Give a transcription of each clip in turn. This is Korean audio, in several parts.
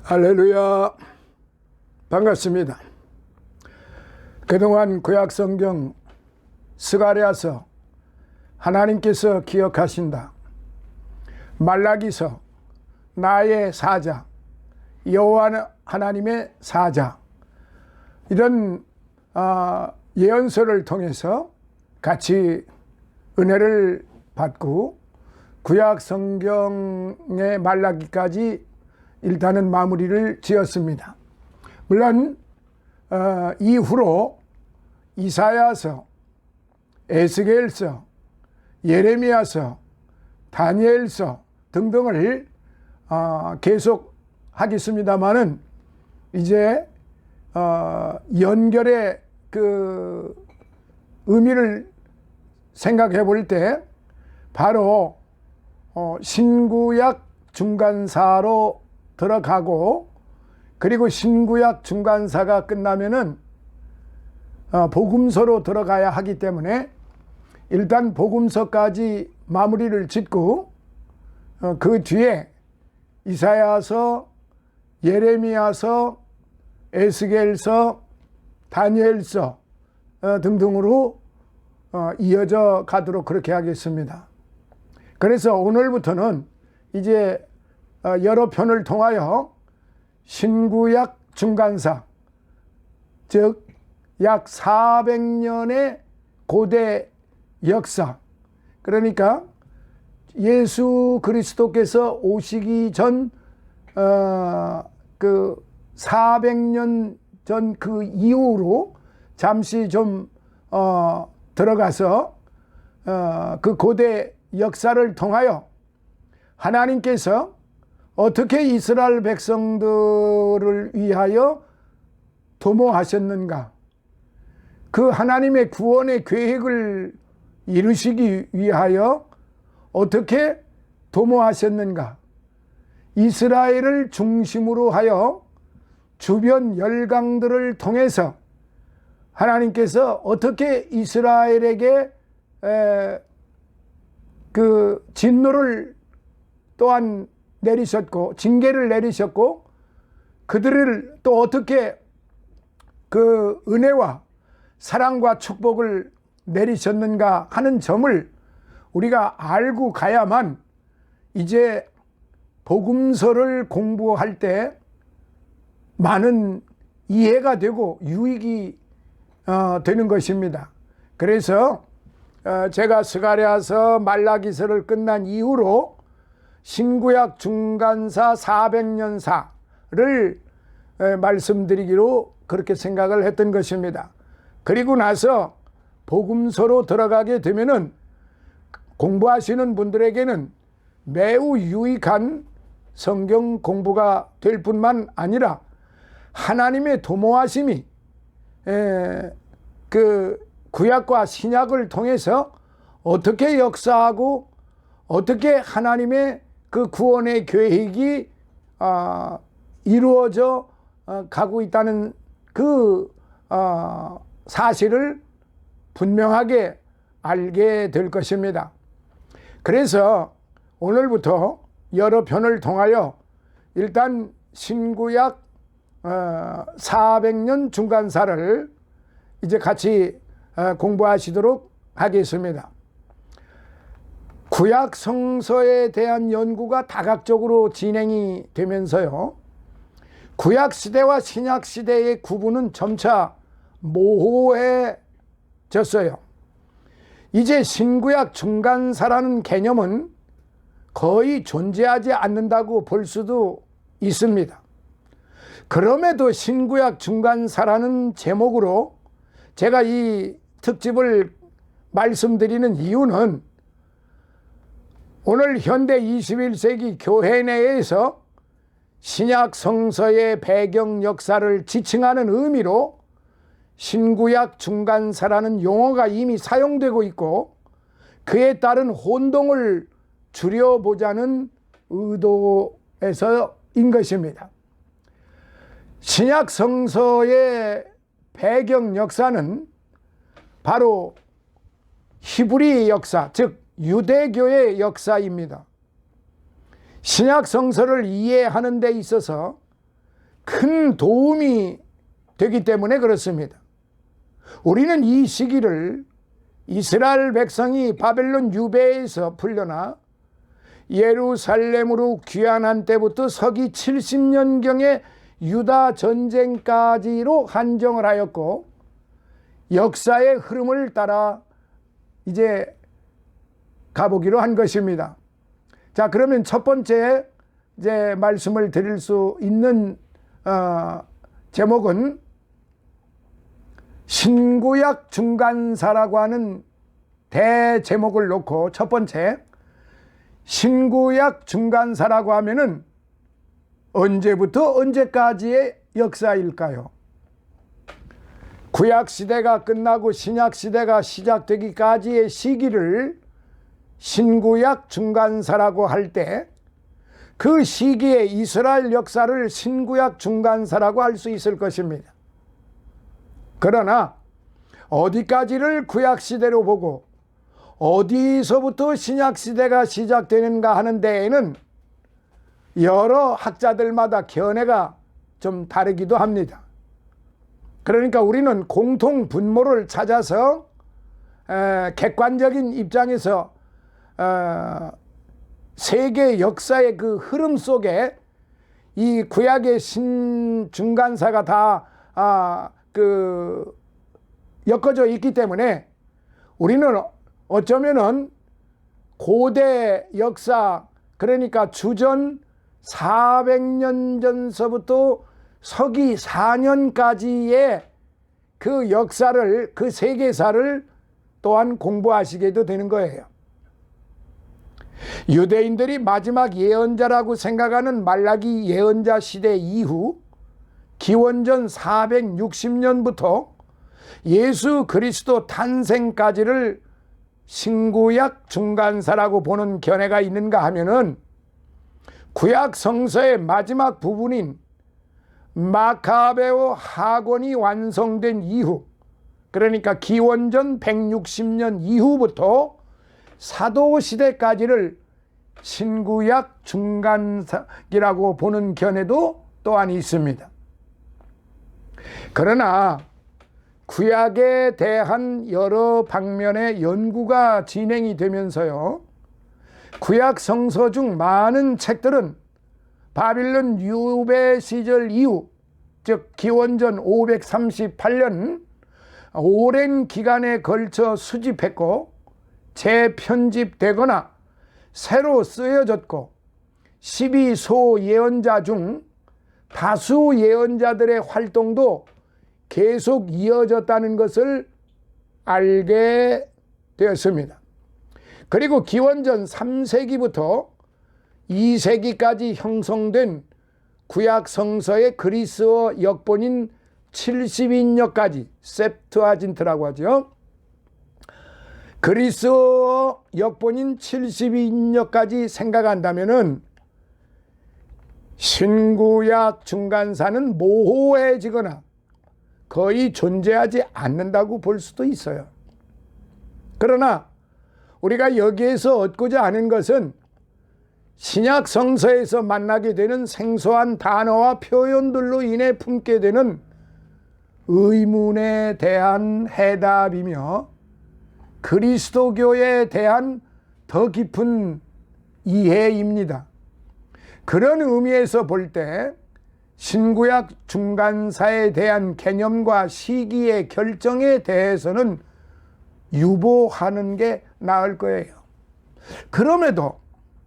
할렐루야, 반갑습니다. 그동안 구약성경 스가랴서 하나님께서 기억하신다, 말라기서 나의 사자, 여호와 하나님의 사자, 이런 예언서를 통해서 같이 은혜를 받고 구약성경의 말라기까지 일단은 마무리를 지었습니다. 물론 이후로 이사야서, 에스겔서, 예레미야서, 다니엘서 등등을 계속 하겠습니다마는 이제 연결의 그 의미를 생각해 볼 때 바로 신구약 중간사로 들어가고, 그리고 신구약 중간사가 끝나면은 복음서로 들어가야 하기 때문에 일단 복음서까지 마무리를 짓고 그 뒤에 이사야서, 예레미야서, 에스겔서, 다니엘서 등등으로 이어져 가도록 그렇게 하겠습니다. 그래서 오늘부터는 이제 여러 편을 통하여 신구약 중간사, 즉 약 400년의 고대 역사, 그러니까 예수 그리스도께서 오시기 전 그 400년 전 그 이후로 잠시 좀 들어가서 그 고대 역사를 통하여 하나님께서 어떻게 이스라엘 백성들을 위하여 도모하셨는가, 그 하나님의 구원의 계획을 이루시기 위하여 어떻게 도모하셨는가, 이스라엘을 중심으로 하여 주변 열강들을 통해서 하나님께서 어떻게 이스라엘에게 그 진노를 또한 내리셨고 징계를 내리셨고, 그들을 또 어떻게 그 은혜와 사랑과 축복을 내리셨는가 하는 점을 우리가 알고 가야만 이제 복음서를 공부할 때 많은 이해가 되고 유익이 되는 것입니다. 그래서 제가 스가랴서, 말라기서를 끝난 이후로 신구약 중간사 400년사를 말씀드리기로 그렇게 생각을 했던 것입니다. 그리고 나서 복음서로 들어가게 되면은 공부하시는 분들에게는 매우 유익한 성경 공부가 될 뿐만 아니라 하나님의 도모하심이 그 구약과 신약을 통해서 어떻게 역사하고 어떻게 하나님의 그 구원의 계획이 이루어져 가고 있다는 그 사실을 분명하게 알게 될 것입니다. 그래서 오늘부터 여러 편을 통하여 일단 신구약 400년 중간사를 이제 같이 공부하시도록 하겠습니다. 구약 성서에 대한 연구가 다각적으로 진행이 되면서요, 구약 시대와 신약 시대의 구분은 점차 모호해졌어요. 이제 신구약 중간사라는 개념은 거의 존재하지 않는다고 볼 수도 있습니다. 그럼에도 신구약 중간사라는 제목으로 제가 이 특집을 말씀드리는 이유는 오늘 현대 21세기 교회 내에서 신약 성서의 배경 역사를 지칭하는 의미로 신구약 중간사라는 용어가 이미 사용되고 있고, 그에 따른 혼동을 줄여보자는 의도에서인 것입니다. 신약 성서의 배경 역사는 바로 히브리 역사, 즉 유대교의 역사입니다. 신약 성서를 이해하는 데 있어서 큰 도움이 되기 때문에 그렇습니다. 우리는 이 시기를 이스라엘 백성이 바벨론 유배에서 풀려나 예루살렘으로 귀환한 때부터 서기 70년경의 유다 전쟁까지로 한정을 하였고, 역사의 흐름을 따라 이제 가보기로 한 것입니다. 자, 그러면 첫 번째 이제 말씀을 드릴 수 있는 제목은 신구약 중간사라고 하는 대제목을 놓고, 첫 번째, 신구약 중간사라고 하면은 언제부터 언제까지의 역사일까요? 구약 시대가 끝나고 신약 시대가 시작되기까지의 시기를 신구약 중간사라고 할 때, 그 시기에 이스라엘 역사를 신구약 중간사라고 할 수 있을 것입니다. 그러나 어디까지를 구약 시대로 보고 어디서부터 신약 시대가 시작되는가 하는 데에는 여러 학자들마다 견해가 좀 다르기도 합니다. 그러니까 우리는 공통 분모를 찾아서 객관적인 입장에서 세계 역사의 그 흐름 속에 이 구약의 신중간사가 다 엮어져 있기 때문에 우리는 어쩌면은 고대 역사, 그러니까 주전 400년 전서부터 서기 4년까지의 그 역사를, 그 세계사를 또한 공부하시게도 되는 거예요. 유대인들이 마지막 예언자라고 생각하는 말라기 예언자 시대 이후 기원전 460년부터 예수 그리스도 탄생까지를 신구약 중간사라고 보는 견해가 있는가 하면은, 구약 성서의 마지막 부분인 마카베오 학원이 완성된 이후, 그러니까 기원전 160년 이후부터 사도시대까지를 신구약 중간사라고 보는 견해도 또한 있습니다. 그러나 구약에 대한 여러 방면의 연구가 진행이 되면서요, 구약 성서 중 많은 책들은 바빌론 유배 시절 이후, 즉 기원전 538년 오랜 기간에 걸쳐 수집했고 재편집되거나 새로 쓰여졌고, 12소 예언자 중 다수 예언자들의 활동도 계속 이어졌다는 것을 알게 되었습니다. 그리고 기원전 3세기부터 2세기까지 형성된 구약 성서의 그리스어 역본인 70인역까지, 셉투아진트라고 하죠. 그리스어 역본인 70인역까지 생각한다면은 신구약 중간사는 모호해지거나 거의 존재하지 않는다고 볼 수도 있어요. 그러나 우리가 여기에서 얻고자 하는 것은 신약 성서에서 만나게 되는 생소한 단어와 표현들로 인해 품게 되는 의문에 대한 해답이며, 그리스도교에 대한 더 깊은 이해입니다. 그런 의미에서 볼 때 신구약 중간사에 대한 개념과 시기의 결정에 대해서는 유보하는 게 나을 거예요. 그럼에도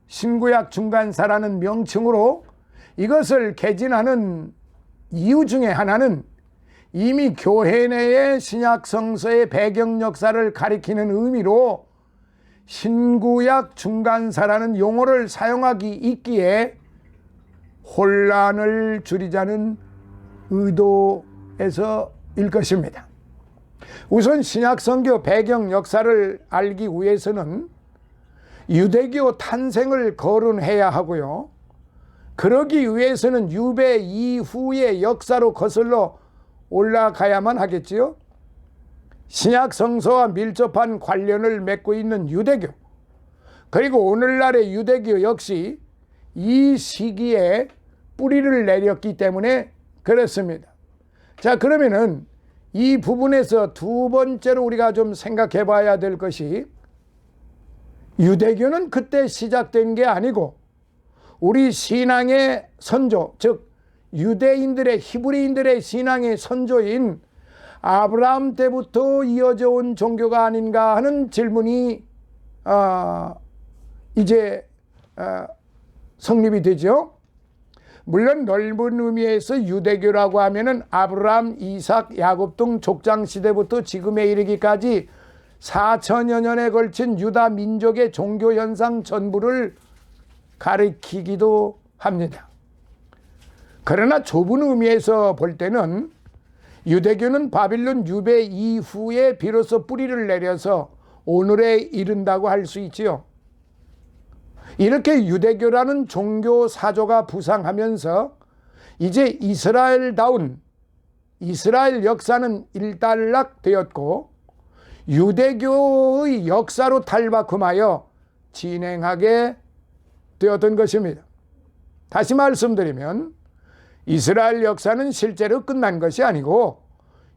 신구약 중간사라는 명칭으로 이것을 개진하는 이유 중에 하나는 이미 교회 내의 신약 성서의 배경 역사를 가리키는 의미로 신구약 중간사라는 용어를 사용하기 있기에 혼란을 줄이자는 의도에서일 것입니다. 우선 신약 성경 배경 역사를 알기 위해서는 유대교 탄생을 거론해야 하고요, 그러기 위해서는 유배 이후의 역사로 거슬러 올라가야만 하겠지요. 신약 성서와 밀접한 관련을 맺고 있는 유대교, 그리고 오늘날의 유대교 역시 이 시기에 뿌리를 내렸기 때문에 그렇습니다. 자, 그러면은 이 부분에서 두 번째로 우리가 좀 생각해 봐야 될 것이, 유대교는 그때 시작된 게 아니고 우리 신앙의 선조, 즉 유대인들의, 히브리인들의 신앙의 선조인 아브라함 때부터 이어져 온 종교가 아닌가 하는 질문이 이제 성립이 되죠. 물론 넓은 의미에서 유대교라고 하면은 아브라함, 이삭, 야곱 등 족장 시대부터 지금에 이르기까지 4천여 년에 걸친 유다 민족의 종교 현상 전부를 가리키기도 합니다. 그러나 좁은 의미에서 볼 때는 유대교는 바빌론 유배 이후에 비로소 뿌리를 내려서 오늘에 이른다고 할 수 있지요. 이렇게 유대교라는 종교 사조가 부상하면서 이제 이스라엘다운 이스라엘 역사는 일단락되었고 유대교의 역사로 탈바꿈하여 진행하게 되었던 것입니다. 다시 말씀드리면 이스라엘 역사는 실제로 끝난 것이 아니고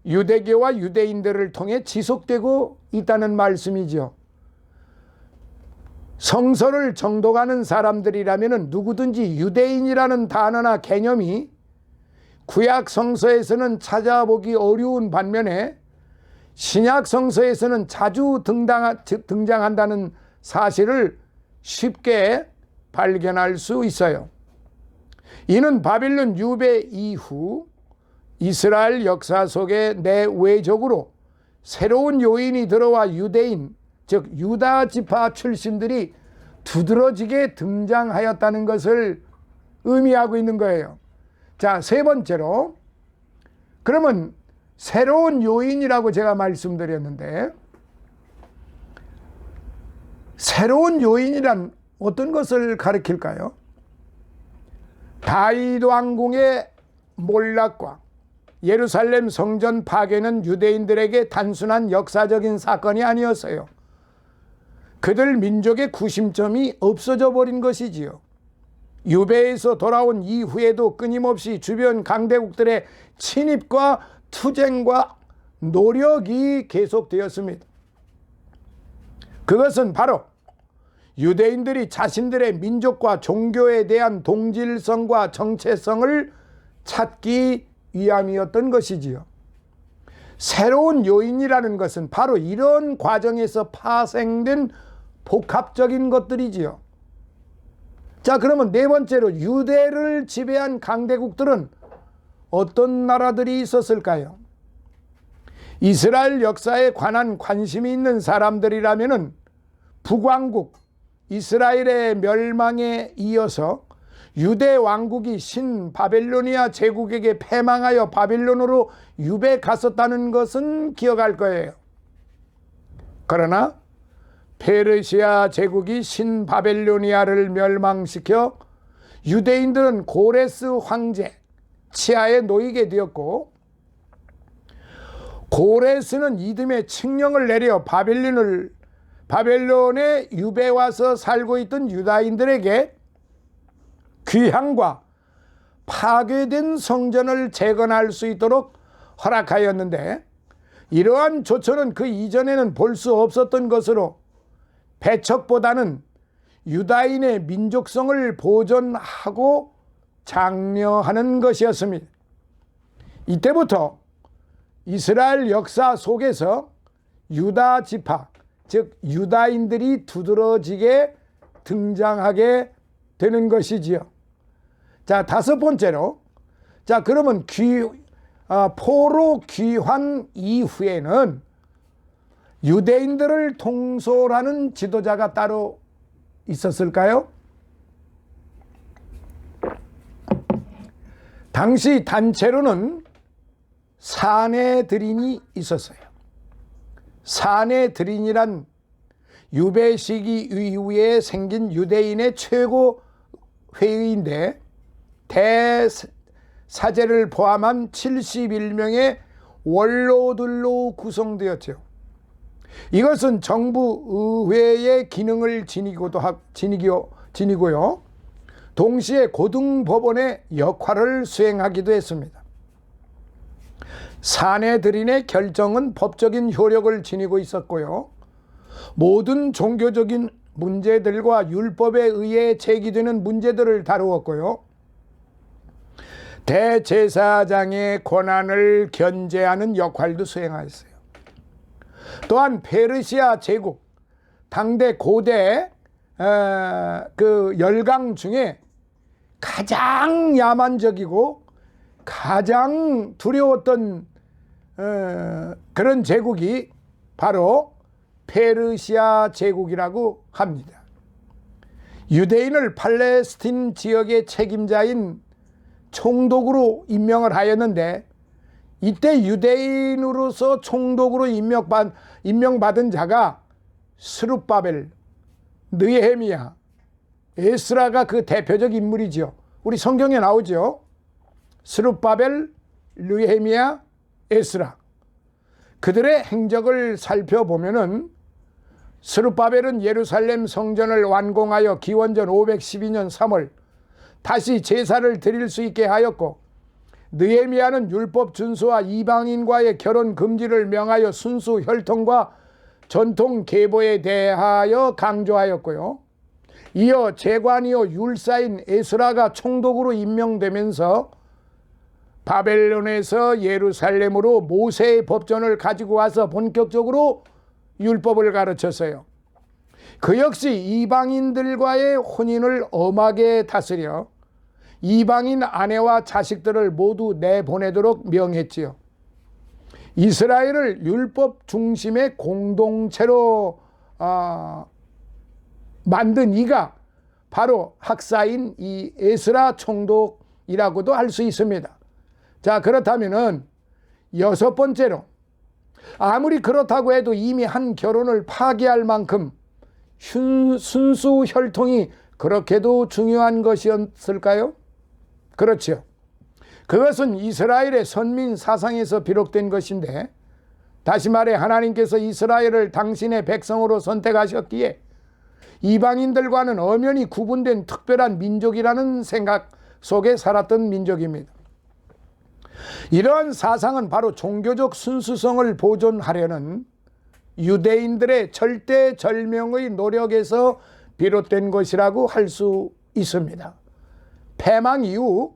유대교와 유대인들을 통해 지속되고 있다는 말씀이죠. 성서를 정독하는 사람들이라면 누구든지 유대인이라는 단어나 개념이 구약 성서에서는 찾아보기 어려운 반면에 신약 성서에서는 자주 등장한다는 사실을 쉽게 발견할 수 있어요. 이는 바빌론 유배 이후 이스라엘 역사 속에 내외적으로 새로운 요인이 들어와 유대인, 즉 유다 지파 출신들이 두드러지게 등장하였다는 것을 의미하고 있는 거예요. 자, 세 번째로, 그러면 새로운 요인이라고 제가 말씀드렸는데, 새로운 요인이란 어떤 것을 가리킬까요? 다윗 왕궁의 몰락과 예루살렘 성전 파괴는 유대인들에게 단순한 역사적인 사건이 아니었어요. 그들 민족의 구심점이 없어져 버린 것이지요. 유배에서 돌아온 이후에도 끊임없이 주변 강대국들의 침입과 투쟁과 노력이 계속되었습니다. 그것은 바로 유대인들이 자신들의 민족과 종교에 대한 동질성과 정체성을 찾기 위함이었던 것이지요. 새로운 요인이라는 것은 바로 이런 과정에서 파생된 복합적인 것들이지요. 자, 그러면 네 번째로 유대를 지배한 강대국들은 어떤 나라들이 있었을까요? 이스라엘 역사에 관한 관심이 있는 사람들이라면은 북왕국 이스라엘의 멸망에 이어서 유대 왕국이 신바벨로니아 제국에게 패망하여 바빌론으로 유배 갔었다는 것은 기억할 거예요. 그러나 페르시아 제국이 신바벨로니아를 멸망시켜 유대인들은 고레스 황제 치하에 놓이게 되었고, 고레스는 이듬해 칙령을 내려 바벨론에 유배 와서 살고 있던 유다인들에게 귀향과 파괴된 성전을 재건할 수 있도록 허락하였는데, 이러한 조처는 그 이전에는 볼 수 없었던 것으로 배척보다는 유다인의 민족성을 보존하고 장려하는 것이었습니다. 이때부터 이스라엘 역사 속에서 유다 지파, 즉 유다인들이 두드러지게 등장하게 되는 것이지요. 자, 다섯 번째로, 자, 그러면 포로 귀환 이후에는 유대인들을 통솔하는 지도자가 따로 있었을까요? 당시 단체로는 사내들인이 있었어요. 사내들인이란 유배 시기 이후에 생긴 유대인의 최고 회의인데 대사제를 포함한 71명의 원로들로 구성되었죠. 이것은 정부 의회의 기능을 지니고요. 동시에 고등법원의 역할을 수행하기도 했습니다. 사내들인의 결정은 법적인 효력을 지니고 있었고요. 모든 종교적인 문제들과 율법에 의해 제기되는 문제들을 다루었고요. 대제사장의 권한을 견제하는 역할도 수행하였어요. 또한 페르시아 제국, 당대 고대 그 열강 중에 가장 야만적이고 가장 두려웠던 그런 제국이 바로 페르시아 제국이라고 합니다. 유대인을 팔레스틴 지역의 책임자인 총독으로 임명을 하였는데, 이때 유대인으로서 총독으로 임명받은 자가 스룹바벨, 느헤미야, 에스라가 그 대표적 인물이죠. 우리 성경에 나오죠. 스룹바벨, 느헤미야, 에스라. 그들의 행적을 살펴보면은 스룹바벨은 예루살렘 성전을 완공하여 기원전 512년 3월 다시 제사를 드릴 수 있게 하였고, 느헤미야는 율법 준수와 이방인과의 결혼 금지를 명하여 순수 혈통과 전통 계보에 대하여 강조하였고요. 이어 재관이요 율사인 에스라가 총독으로 임명되면서 바벨론에서 예루살렘으로 모세의 법전을 가지고 와서 본격적으로 율법을 가르쳤어요. 그 역시 이방인들과의 혼인을 엄하게 다스려 이방인 아내와 자식들을 모두 내보내도록 명했지요. 이스라엘을 율법 중심의 공동체로 만든 이가 바로 학사인 이 에스라 총독이라고도 할 수 있습니다. 자, 그렇다면은 여섯 번째로, 아무리 그렇다고 해도 이미 한 결혼을 파기할 만큼 순수 혈통이 그렇게도 중요한 것이었을까요? 그렇죠. 그것은 이스라엘의 선민 사상에서 비롯된 것인데, 다시 말해 하나님께서 이스라엘을 당신의 백성으로 선택하셨기에 이방인들과는 엄연히 구분된 특별한 민족이라는 생각 속에 살았던 민족입니다. 이러한 사상은 바로 종교적 순수성을 보존하려는 유대인들의 절대절명의 노력에서 비롯된 것이라고 할 수 있습니다. 패망 이후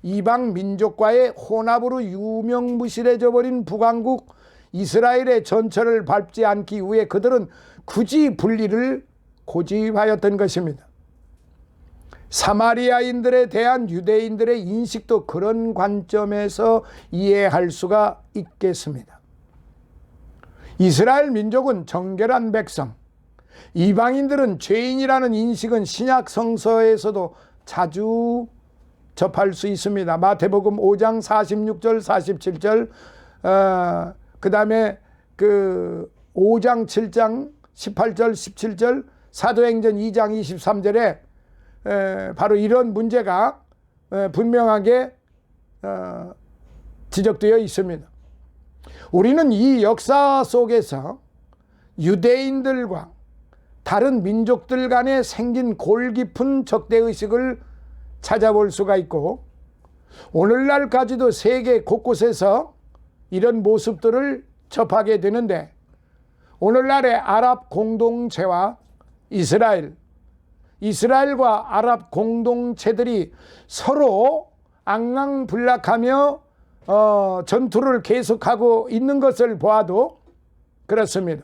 이방 민족과의 혼합으로 유명무실해져 버린 북왕국 이스라엘의 전철을 밟지 않기 위해 그들은 굳이 분리를 고집하였던 것입니다. 사마리아인들에 대한 유대인들의 인식도 그런 관점에서 이해할 수가 있겠습니다. 이스라엘 민족은 정결한 백성, 이방인들은 죄인이라는 인식은 신약 성서에서도 자주 접할 수 있습니다. 마태복음 5장 46절 47절, 그 다음에 그 5장 7장 18절 17절, 사도행전 2장 23절에 바로 이런 문제가 분명하게 지적되어 있습니다. 우리는 이 역사 속에서 유대인들과 다른 민족들 간에 생긴 골 깊은 적대의식을 찾아볼 수가 있고, 오늘날까지도 세계 곳곳에서 이런 모습들을 접하게 되는데, 오늘날의 아랍 공동체와 이스라엘과 아랍 공동체들이 서로 앙앙불락하며 전투를 계속하고 있는 것을 보아도 그렇습니다.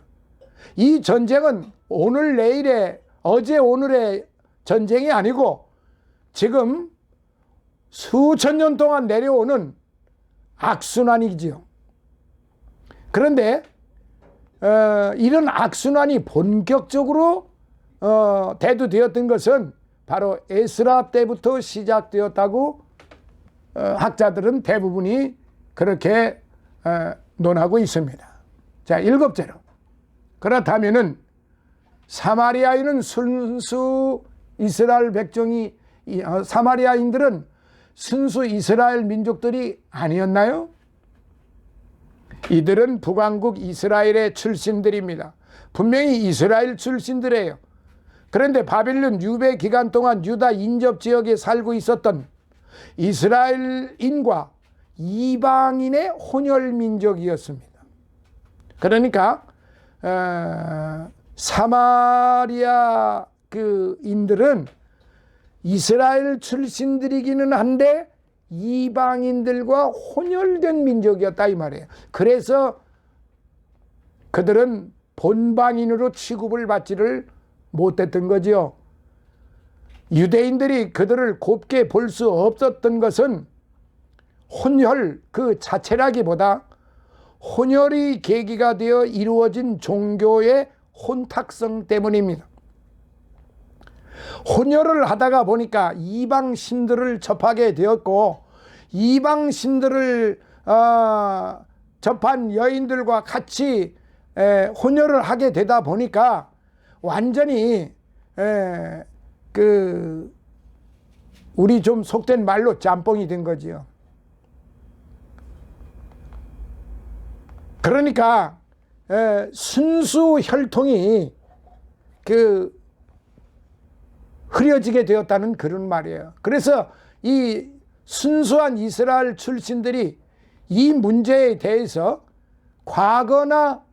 이 전쟁은 오늘 내일의 어제 오늘의 전쟁이 아니고 지금 수천 년 동안 내려오는 악순환이지요. 그런데 이런 악순환이 본격적으로 대두되었던 것은 바로 에스라 때부터 시작되었다고 학자들은 대부분이 그렇게 논하고 있습니다. 자, 일곱째로, 그렇다면은 사마리아인은 순수 이스라엘 백성이 사마리아인들은 순수 이스라엘 민족들이 아니었나요? 이들은 북왕국 이스라엘의 출신들입니다. 분명히 이스라엘 출신들이에요. 그런데 바빌론 유배 기간 동안 유다 인접 지역에 살고 있었던 이스라엘인과 이방인의 혼혈 민족이었습니다. 그러니까 사마리아 그 인들은 이스라엘 출신들이기는 한데 이방인들과 혼혈된 민족이었다 이 말이에요. 그래서 그들은 본방인으로 취급을 받지를 못했던 거지요. 유대인들이 그들을 곱게 볼 수 없었던 것은 혼혈 그 자체라기보다 혼혈이 계기가 되어 이루어진 종교의 혼탁성 때문입니다. 혼혈을 하다가 보니까 이방 신들을 접하게 되었고, 이방 신들을 접한 여인들과 같이 혼혈을 하게 되다 보니까 완전히 우리 좀 속된 말로 짬뽕이 된 거지요. 그러니까 순수 혈통이 흐려지게 되었다는 그런 말이에요. 그래서 이 순수한 이스라엘 출신들이 이 문제에 대해서 과거나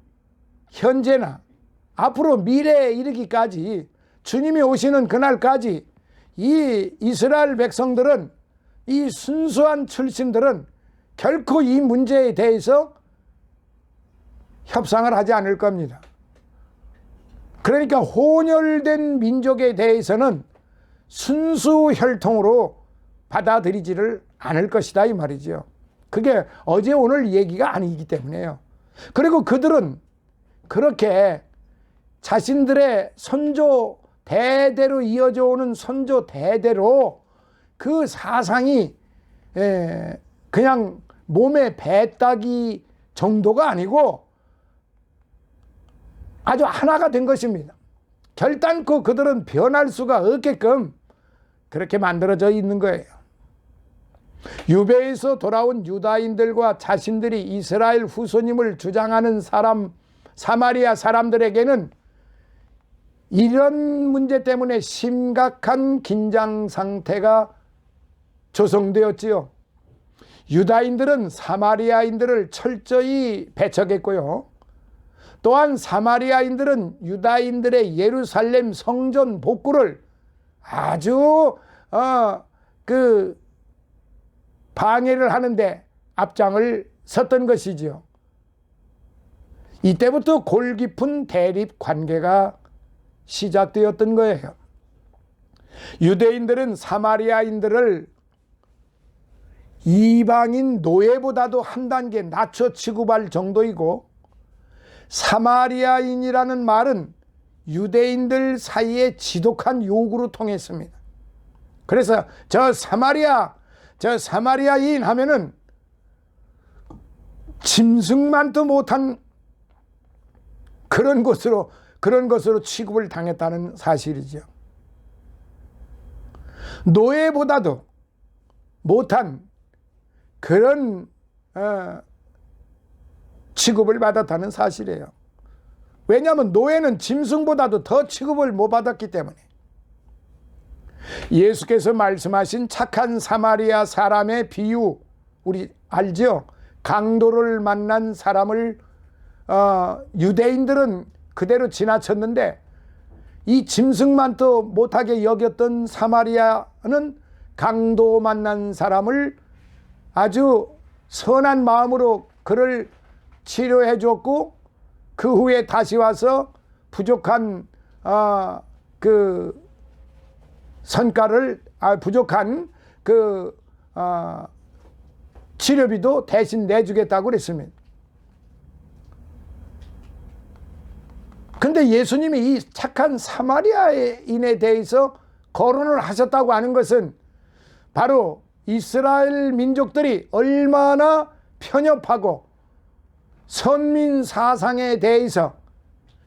현재나 앞으로 미래에 이르기까지, 주님이 오시는 그날까지 이 이스라엘 백성들은, 이 순수한 출신들은 결코 이 문제에 대해서 협상을 하지 않을 겁니다. 그러니까 혼혈된 민족에 대해서는 순수 혈통으로 받아들이지를 않을 것이다 이 말이죠. 그게 어제 오늘 얘기가 아니기 때문에요. 그리고 그들은 그렇게 자신들의 선조 대대로 이어져 오는 선조 대대로 그 사상이 그냥 몸에 배따기 정도가 아니고 아주 하나가 된 것입니다. 결단코 그들은 변할 수가 없게끔 그렇게 만들어져 있는 거예요. 유배에서 돌아온 유다인들과 자신들이 이스라엘 후손임을 주장하는 사마리아 사람들에게는 이런 문제 때문에 심각한 긴장 상태가 조성되었지요. 유다인들은 사마리아인들을 철저히 배척했고요. 또한 사마리아인들은 유다인들의 예루살렘 성전 복구를 아주 방해를 하는데 앞장을 섰던 것이지요. 이때부터 골 깊은 대립 관계가 시작되었던 거예요. 유대인들은 사마리아인들을 이방인 노예보다도 한 단계 낮춰 취급할 정도이고, 사마리아인이라는 말은 유대인들 사이에 지독한 욕으로 통했습니다. 그래서 저 사마리아인 하면은 짐승만도 못한 그런 것으로 취급을 당했다는 사실이죠. 노예보다도 못한 그런 취급을 받았다는 사실이에요. 왜냐하면 노예는 짐승보다도 더 취급을 못 받았기 때문에. 예수께서 말씀하신 착한 사마리아 사람의 비유, 우리 알죠? 강도를 만난 사람을 유대인들은 그대로 지나쳤는데, 이 짐승만도 못하게 여겼던 사마리아는 강도 만난 사람을 아주 선한 마음으로 그를 치료해 줬고, 그 후에 다시 와서 부족한 부족한 치료비도 대신 내주겠다고 그랬습니다. 근데 예수님이 이 착한 사마리아인에 대해서 거론을 하셨다고 하는 것은 바로 이스라엘 민족들이 얼마나 편협하고 선민 사상에 대해서,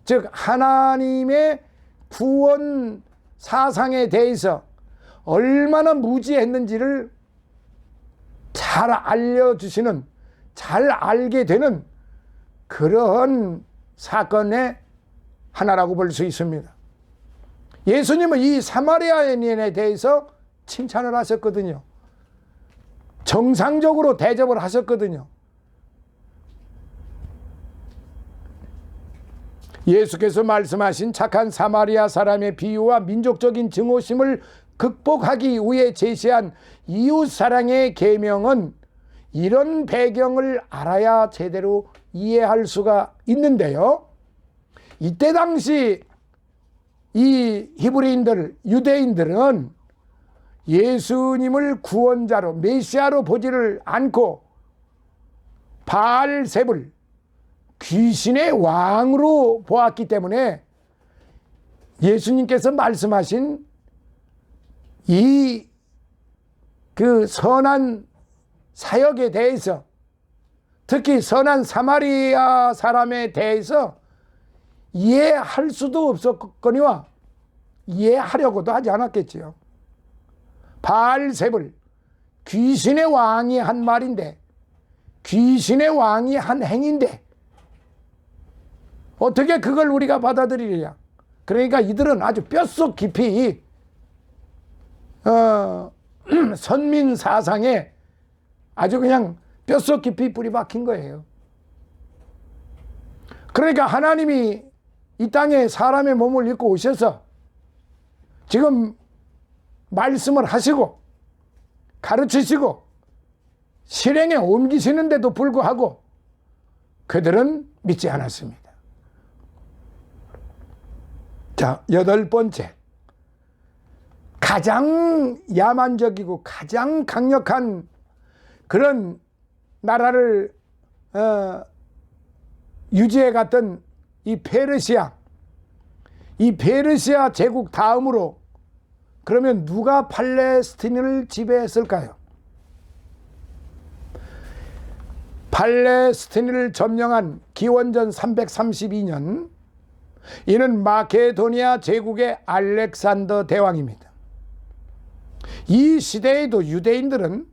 즉 하나님의 구원 사상에 대해서 얼마나 무지했는지를 잘 알려주시는, 잘 알게 되는 그런 사건의 하나라고 볼 수 있습니다. 예수님은 이 사마리아인에 대해서 칭찬을 하셨거든요. 정상적으로 대접을 하셨거든요. 예수께서 말씀하신 착한 사마리아 사람의 비유와 민족적인 증오심을 극복하기 위해 제시한 이웃사랑의 계명은 이런 배경을 알아야 제대로 이해할 수가 있는데요. 이때 당시 이 히브리인들, 유대인들은 예수님을 구원자로, 메시아로 보지를 않고 바알세불, 귀신의 왕으로 보았기 때문에 예수님께서 말씀하신 이 그 선한 사역에 대해서, 특히 선한 사마리아 사람에 대해서 이해할 수도 없었거니와 이해하려고도 하지 않았겠지요. 바알세불, 귀신의 왕이 한 말인데, 귀신의 왕이 한 행인데 어떻게 그걸 우리가 받아들이랴. 그러니까 이들은 아주 뼛속 깊이 선민 사상에 아주 그냥 뼛속 깊이 뿌리 박힌 거예요. 그러니까 하나님이 이 땅에 사람의 몸을 입고 오셔서 지금 말씀을 하시고 가르치시고 실행에 옮기시는데도 불구하고 그들은 믿지 않았습니다. 자, 8번째. 가장 야만적이고 가장 강력한 그런 나라를 유지해 갔던 이 페르시아 제국 다음으로 그러면 누가 팔레스틴을 지배했을까요? 팔레스틴을 점령한 기원전 332년, 이는 마케도니아 제국의 알렉산더 대왕입니다. 이 시대에도 유대인들은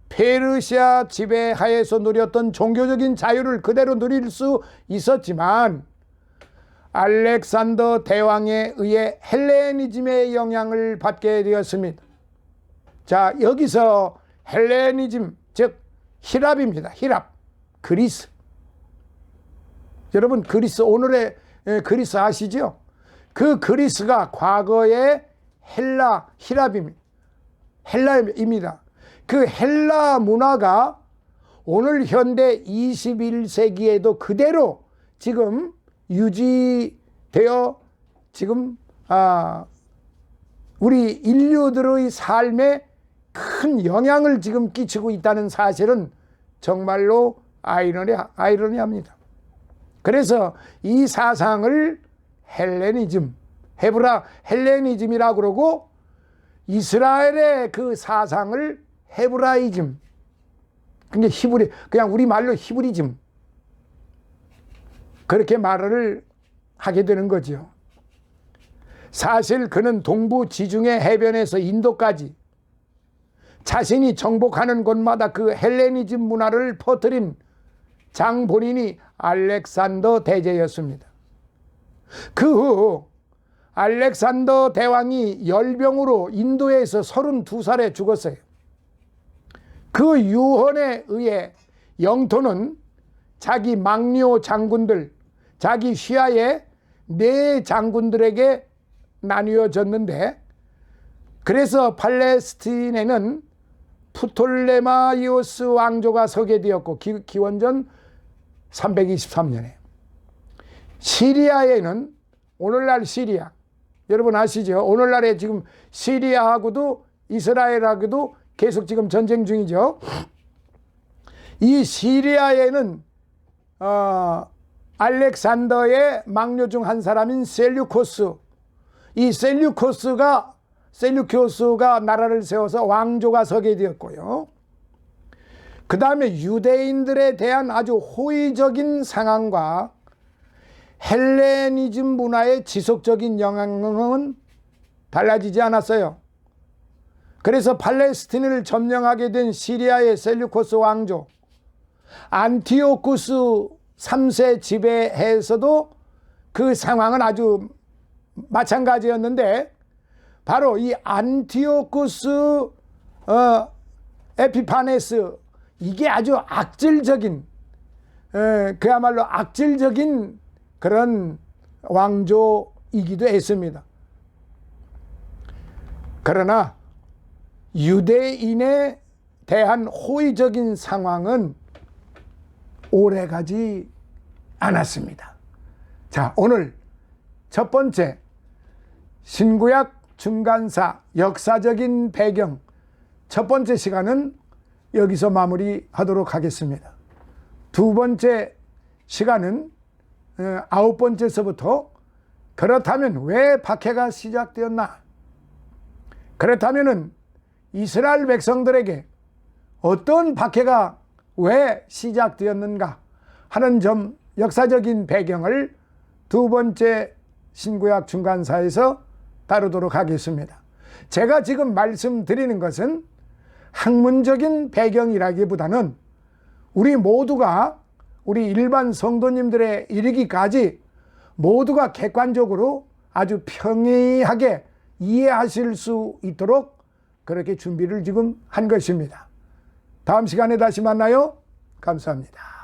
페르시아 지배하에서 누렸던 종교적인 자유를 그대로 누릴 수 있었지만 알렉산더 대왕에 의해 헬레니즘의 영향을 받게 되었습니다. 자, 여기서 헬레니즘, 즉 히랍입니다. 히랍, 그리스. 여러분 그리스, 오늘의 그리스 아시죠? 그 그리스가 과거의 헬라, 히랍입니다. 헬라입니다. 그 헬라 문화가 오늘 현대 21세기에도 그대로 지금 유지되어 지금 우리 인류들의 삶에 큰 영향을 지금 끼치고 있다는 사실은 정말로 아이러니합니다. 그래서 이 사상을 헬레니즘, 헤브라 헬레니즘이라고 그러고, 이스라엘의 그 사상을 헤브라이즘, 그냥 우리 말로 히브리즘, 그렇게 말을 하게 되는 거죠. 사실 그는 동부 지중해 해변에서 인도까지 자신이 정복하는 곳마다 그 헬레니즘 문화를 퍼뜨린 장본인이 알렉산더 대제였습니다. 그 후 알렉산더 대왕이 열병으로 인도에서 32살에 죽었어요. 그 유언에 의해 영토는 자기 막료 장군들, 자기 휘하의 4장군들에게 나뉘어졌는데, 그래서 팔레스틴에는 프톨레마이오스 왕조가 서게 되었고, 기원전 323년에 시리아에는, 오늘날 시리아, 여러분 아시죠? 오늘날에 지금 시리아하고도 이스라엘하고도 계속 지금 전쟁 중이죠. 이 시리아에는 알렉산더의 막료 중 한 사람인 셀류코스, 이 셀류코스가 나라를 세워서 왕조가 서게 되었고요. 그 다음에 유대인들에 대한 아주 호의적인 상황과 헬레니즘 문화의 지속적인 영향은 달라지지 않았어요. 그래서 팔레스틴을 점령하게 된 시리아의 셀류코스 왕조 안티오쿠스 3세 지배해서도 그 상황은 아주 마찬가지였는데, 바로 이 안티오쿠스 에피파네스, 이게 아주 악질적인, 그야말로 악질적인 그런 왕조이기도 했습니다. 그러나 유대인에 대한 호의적인 상황은 오래가지 않았습니다. 자, 오늘 첫 번째 신구약 중간사 역사적인 배경 첫 번째 시간은 여기서 마무리하도록 하겠습니다. 두 번째 시간은 9번째서부터 그렇다면 왜 박해가 시작되었나? 그렇다면 이스라엘 백성들에게 어떤 박해가 왜 시작되었는가 하는 점, 역사적인 배경을 두 번째 신구약 중간사에서 다루도록 하겠습니다. 제가 지금 말씀드리는 것은 학문적인 배경이라기보다는 우리 모두가, 우리 일반 성도님들에 이르기까지 모두가 객관적으로 아주 평이하게 이해하실 수 있도록 그렇게 준비를 지금 한 것입니다. 다음 시간에 다시 만나요. 감사합니다.